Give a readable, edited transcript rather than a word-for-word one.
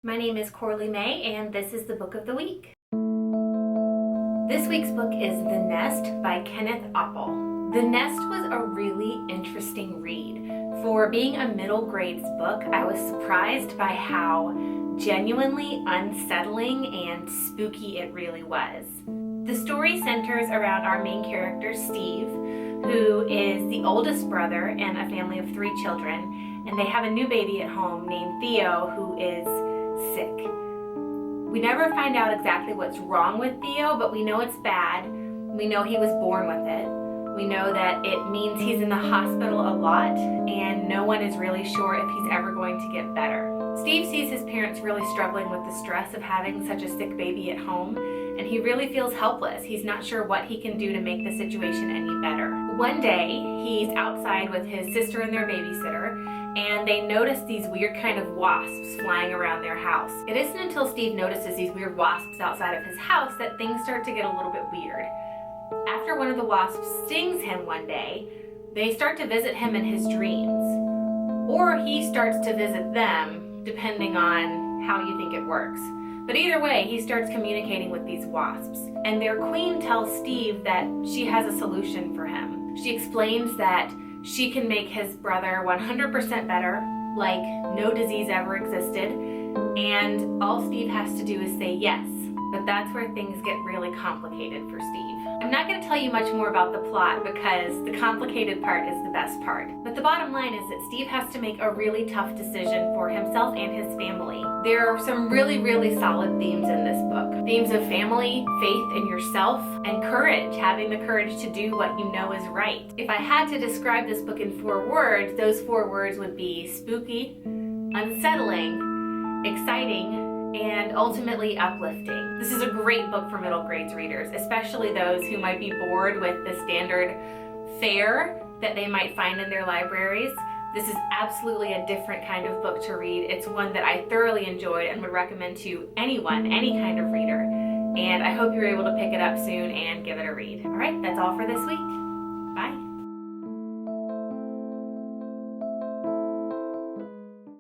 My name is Corley May, and this is the book of the week. This week's book is The Nest by Kenneth Oppel. The Nest was a really interesting read. For being a middle grades book, I was surprised by how genuinely unsettling and spooky it really was. The story centers around our main character, Steve, who is the oldest brother in a family of 3 children, and they have a new baby at home named Theo, who is sick. We never find out exactly what's wrong with Theo, but we know it's bad. We know he was born with it. We know that it means he's in the hospital a lot, and no one is really sure if he's ever going to get better. Steve sees his parents really struggling with the stress of having such a sick baby at home, and he really feels helpless. He's not sure what he can do to make the situation any better. One day, he's outside with his sister and their babysitter, and they notice these weird kind of wasps flying around their house. It isn't until Steve notices these weird wasps outside of his house that things start to get a little bit weird. After one of the wasps stings him one day, they start to visit him in his dreams. Or he starts to visit them, depending on how you think it works. But either way, he starts communicating with these wasps. And their queen tells Steve that she has a solution for him. She explains that she can make his brother 100% better, like no disease ever existed, and all Steve has to do is say yes. But that's where things get really complicated for Steve. I'm not going to tell you much more about the plot because the complicated part is the best part. But the bottom line is that Steve has to make a really tough decision for himself and his family. There are some really solid themes in this book. Themes of family, faith in yourself, and courage, having the courage to do what you know is right. If I had to describe this book in 4 words, those 4 words would be spooky, unsettling, exciting, and ultimately uplifting. This is a great book for middle grades readers, especially those who might be bored with the standard fare that they might find in their libraries. This is absolutely a different kind of book to read. It's one that I thoroughly enjoyed and would recommend to anyone, any kind of reader. And I hope you're able to pick it up soon and give it a read. All right, that's all for this week. Bye.